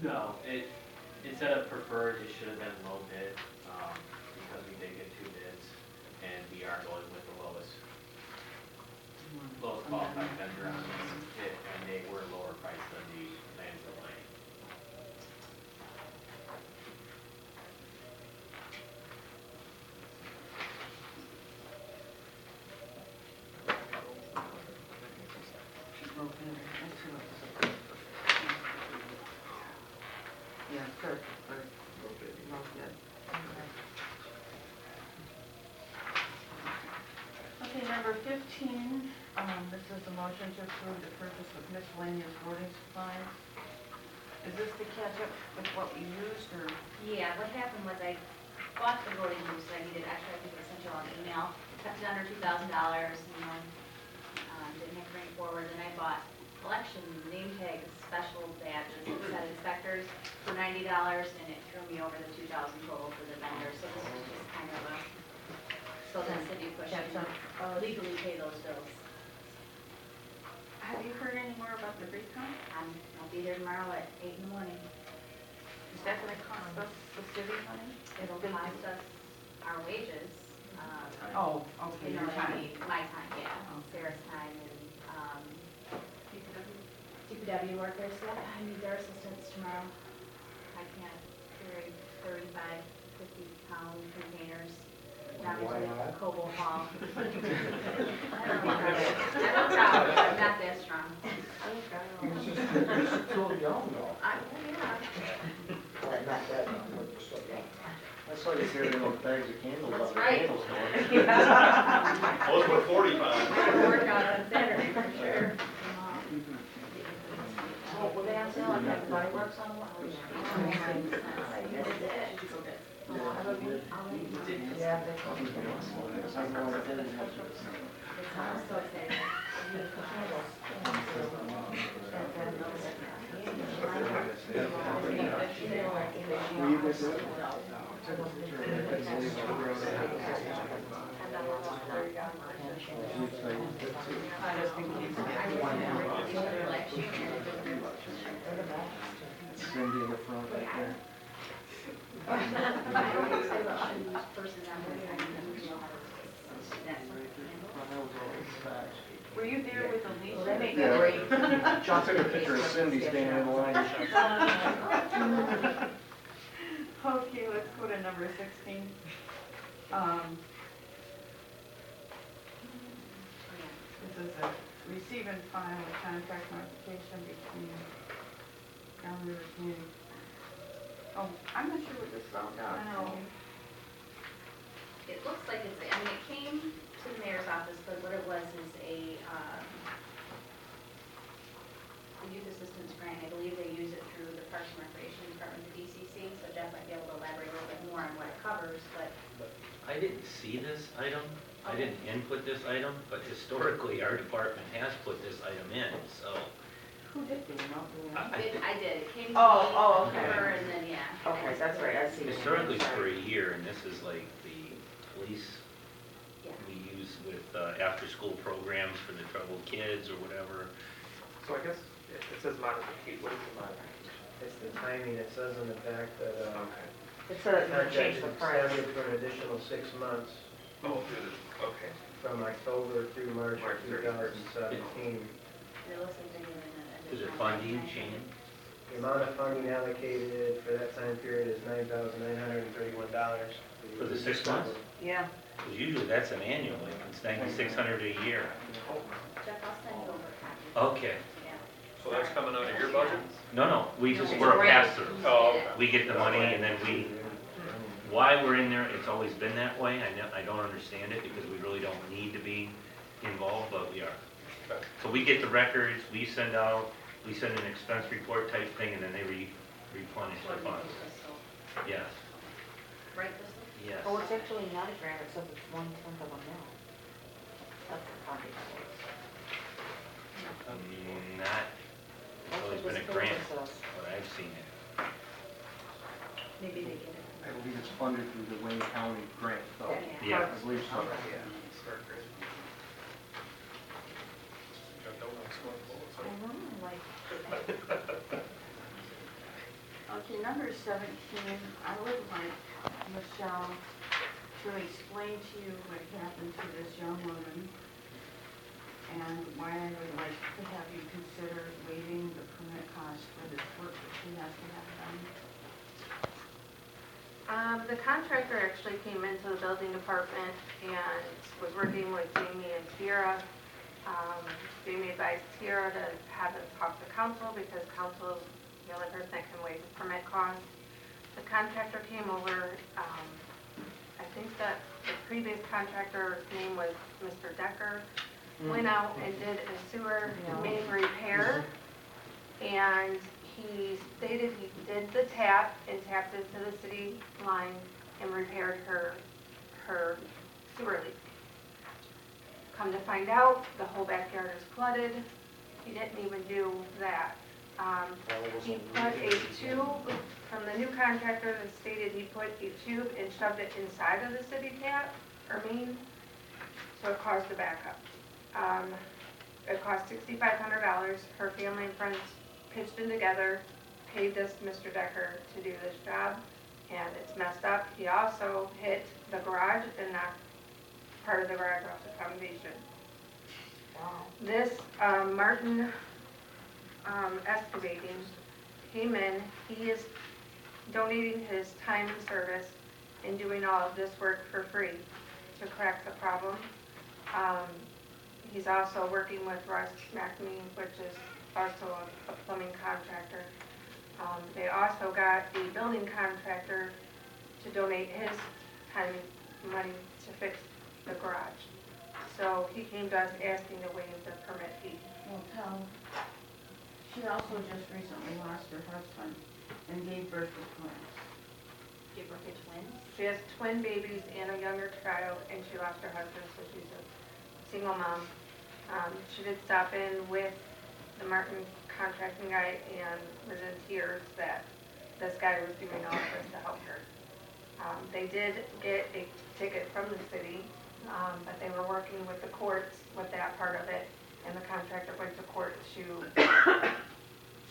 No, instead of preferred, it should have been low bid, because we did get 2 bids, and we are going with the lowest qualified vendor on this, and they were lower priced than the landfill lane. Yeah, Clerk. Okay, number 15, this is a motion to approve the purchase of miscellaneous voting supplies. Is this to catch up with what we used, or? Yeah, what happened was I bought the voting booths that I needed extra. I think I sent you all an email. Kept it under $2,000, didn't have to bring it forward. Then I bought collection name tags, special badges, that said inspectors for $90, and it threw me over the $2,000 total for the vendor. So this is just kind of a, so the city pushed legally pay those bills. Have you heard any more about the recount? I'll be there tomorrow at 8 in the morning. Is that going to cost us the city money? It'll cost us our wages. Oh, okay, your time. My time, yeah. Sarah's time and DPW workers, yeah, I need their assistance tomorrow. I can't carry 35, 50-pound containers down to the Coble Hall. I don't know. I'm proud, but I'm not that strong. You're just too young, though. Yeah. Well, not that young, but you're still young. I saw you carrying those bags of candles That's out the right. candle store. Those were 45. I work out on Saturday for sure. Oh, were they on sale? I have fireworks on the wall. Yeah, I'm so excited. Cindy in the front right there. Were you there with Alicia? Well, they make Yeah. great. John took a picture of Cindy standing in line. Okay, let's go to number 16. This is a receive and file a contract modification between Downriver Community. Oh, I'm not sure what this is all about. I know. It looks like it's, I mean, it came to the mayor's office, but what it was is a youth assistance grant. I believe they use it through the Parks and Recreation Department, the DCC, so Jeff might be able to elaborate a little bit more on what it covers, but. I didn't see this item, I didn't input this item, but historically, our department has put this item in, so. Who did the I did, it came to me, Oh, okay. her, and then, yeah. Okay, that's right, I see. Historically, it's for a year, and this is like the police Yeah. we use with after-school programs for the troubled kids or whatever. So I guess it says modification, what is the modification? It's the timing, it says in the back that, It said the contract is extended for an additional 6 months Oh, okay. from October through March of 2017. It looks like they're giving an Is it additional funding, 9. Shane? The amount of funding allocated for that time period is $9,931. For the 6 months? Yeah. Because usually that's an annual, like it's $9,600 a year. Jeff, I'll send you over a copy. Okay. Yeah. So that's coming out of your budget? No, we just, No, we're a grant. pass-through. Oh, okay. We get the money and then why we're in there, it's always been that way. I don't understand it because we really don't need to be involved, but we are. Okay. So we get the records, we send an expense report type thing, and then they replenish the funds. Yes, Right, Crystal? yes. Oh, it's actually not a grant, it says it's 1/10 of a mil. That's the funding source. Not, it's That's always what been this a grant, bill says. but I've seen it. Maybe they get it. I believe it's funded through the Wayne County grant, though. Yeah. I believe so. Yeah. Start great. Got no one scoring bullets, I huh? know, like, Okay, number 17, I would like Michelle to explain to you what happened to this young woman and why I would like to have you consider waiving the permit cost for this work that she has to have done. The contractor actually came into the building department and was working with Jamie and Tiara. Jamie advised Tiara to have them talk to council because council is the only person that can waive the permit cost. The contractor came over, I think that the previous contractor's name was Mr. Decker, went out and did a sewer main repair. And he stated he did the tap and tapped into the city line and repaired her sewer leak. Come to find out, the whole backyard is flooded. He didn't even do that. He put a tube, from the new contractor that stated he put a tube and shoved it inside of the city tap, or main, so it caused the backup. It cost $6,500. Her family and friends pitched in together, paid this Mr. Decker to do this job, and it's messed up. He also hit the garage and knocked part of the garage off the foundation. Wow. This Martin Excavating came in. He is donating his time and service in doing all of this work for free to correct the problem. He's also working with Russ McNamee, which is also a plumbing contractor. They also got the building contractor to donate his time and money to fix the garage. So he came to us asking to waive the permit fee. Well, she also just recently lost her husband and gave birth to twins. Give birth to twins? She has twin babies and a younger child, and she lost her husband, so she's a single mom. She did stop in with the Martin contracting guy and was in tears that this guy was doing all of this to help her. They did get a ticket from the city, but they were working with the courts with that part of it, and the contractor went to court to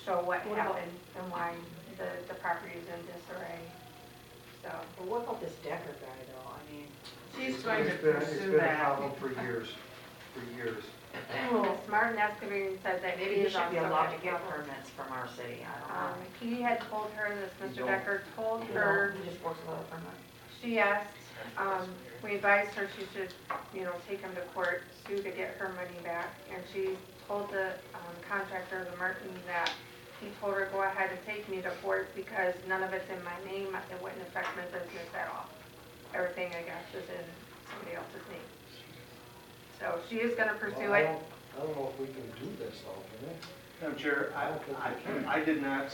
show what happened and why the property is in disarray. So But what about this Decker guy though? I mean, She's going to It's pursue been a that. problem for years. Ms. Martin Excavating said that maybe he he is should on be allowed to subject get level. permits from our city, I don't know. He had told her, this Mr. don't. Decker told You know, her, he just works without a permit. she asked, we advised her she should, take him to court, sue to get her money back. And she told the contractor, the Martin, that he told her, go ahead and take me to court because none of it's in my name. It wouldn't affect my business at all. Everything, I guess, is in somebody else's name. So she is gonna pursue it. I don't know if we can do this though, can we? Madam Chair, I did not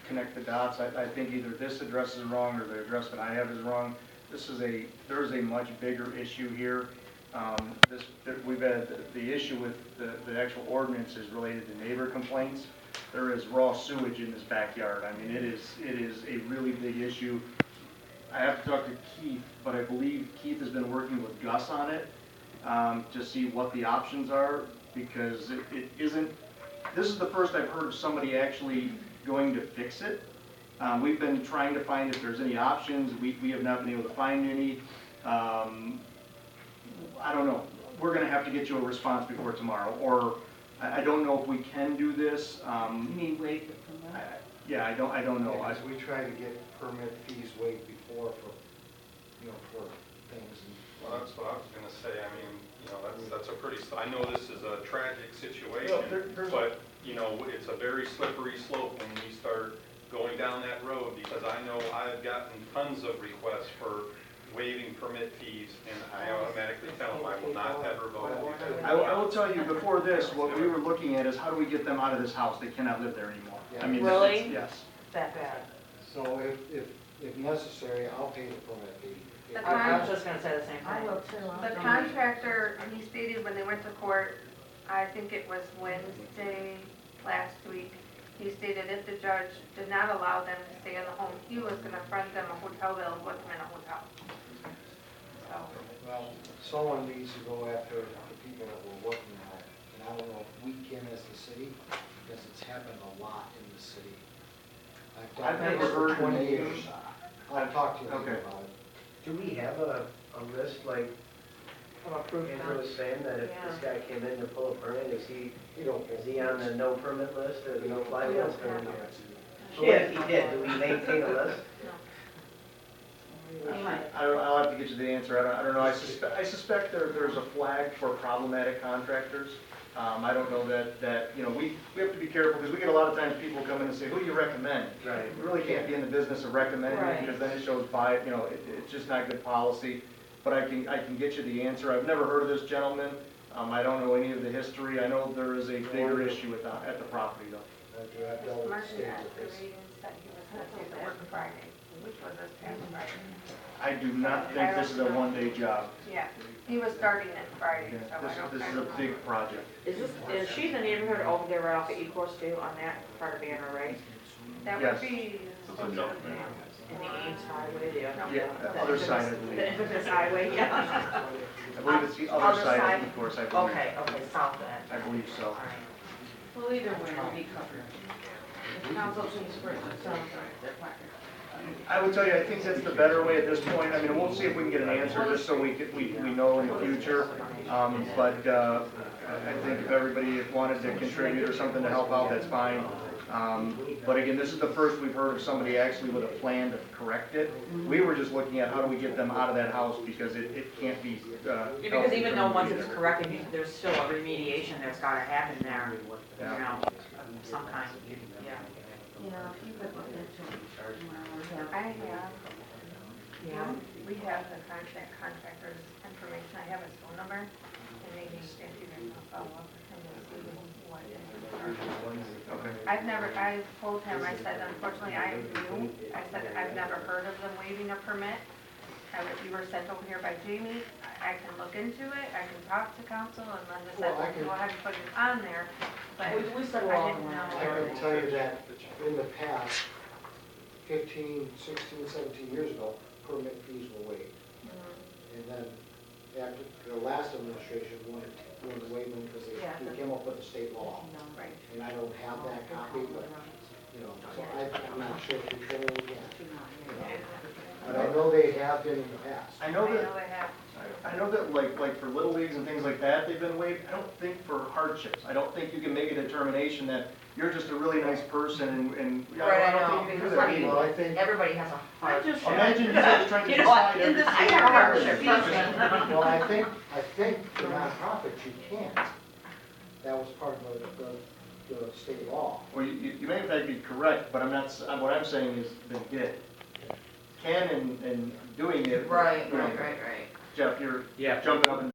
connect the dots. I think either this address is wrong or the address that I have is wrong. There is a much bigger issue here. We've had, the issue with the actual ordinance is related to neighbor complaints. There is raw sewage in this backyard. I mean, it is a really big issue. I have to talk to Keith, but I believe Keith has been working with Gus on it to see what the options are, because it isn't, this is the first I've heard of somebody actually going to fix it. We've been trying to find if there's any options. We have not been able to find any. I don't know. We're going to have to get you a response before tomorrow, or I don't know if we can do this. You mean waive the permit? Yeah, I don't know. Because we try to get permit fees waived before for things. Well, that's what I was gonna say. I mean, that's a pretty, I know this is a tragic situation, Well, but, it's a very slippery slope when we start going down that road, because I know I've gotten tons of requests for waiving permit fees, and I automatically tell them I will not ever vote to do that. I will tell you, before this, what we were looking at is how do we get them out of this house? They cannot live there anymore. I mean, Really? yes. That bad. So if necessary, I'll pay the permit fee. I was just gonna say the same I thing. will too. I'll The donate. contractor, he stated when they went to court, I think it was Wednesday last week, he stated if the judge did not allow them to stay in the home, he was gonna front them a hotel bill and put them in a hotel. So, Well, someone needs to go after the people that were working on it, and I don't know if we can as the city, because it's happened a lot in the city. I've never this for heard 20 names. years. I'll talk to you Okay. about it. Do we have a list, like Of approved Andrew was saying, that if this guy came in to pull a permit, is he on the no permit list or the no fly list? Or what if he did, do we maintain a list? I'll have to get you the answer. I don't know. I suspect there's a flag for problematic contractors. I don't know that, you know, we have to be careful because we get a lot of times people come in and say, who do you recommend? Right. We really can't be in the business of recommending Right. because then it shows by, you know, it's just not good policy. But I can get you the answer. I've never heard of this gentleman. I don't know any of the history. I know there is a bigger issue at the property though. I've dealt with Martin states at with the this. meeting said he was gonna take the work Friday, which was this past Friday. I do not think this is a one-day job. Yeah, he was starting it Friday, so I don't. This is a big project. Is she in the neighborhood over there right off the E-course too, on that part of Banner, right? That Yes. would be. In the Ames Highway, Yeah, the other side, I believe. The infamous highway, yeah. I believe it's the other side of the course, I believe. Okay, south end. I believe so. All right. Well, either way, it'll be covered. If council thinks for it, so they're fine. I would tell you, I think that's the better way at this point. I mean, we'll see if we can get an answer, just so we know in the future. But I think if everybody wanted to contribute or something to help out, that's fine. But again, this is the first we've heard of somebody actually with a plan to correct it. We were just looking at how do we get them out of that house, because it can't be. Because even though once it's corrected, there's still a remediation that's gotta happen there, you Yeah. know, of some kind, yeah. Yeah, if you could look into it. I have, Yeah. we have the contractor's information, I have his phone number, and maybe if you can follow up with him and see what it is. Okay. I told him, I said, unfortunately, I am new, I said, I've never heard of them waiving a permit. You were sent over here by Jamie, I can look into it, I can talk to council, and then just said, Well, I can- we'll have you put it on there, but We said I we're all didn't going know. I can tell you that in the past, 15, 16, 17 years ago, permit fees were waived. And then after the last administration wanted to waive them because they came up with a state law. Right. And I don't have that copy, but, you know, so I'm not sure if we can or we can't. But I know they have been in the past. I know that. they have. I know that like for little leagues and things like that, they've been waived. I don't think for hardships. I don't think you can make a determination that you're just a really nice person and Right, I don't I think you can do know. that either. Well, I think, Everybody has a hardship. Imagine you guys trying to You know what, decide in this, I every have a single hardship. well, I think for nonprofits, you can't. That was part of the state law. Well, you may in fact be correct, but I'm not, what I'm saying is they did. Can and doing it. Right, you know, right. Jeff, you're Yeah. jumping up and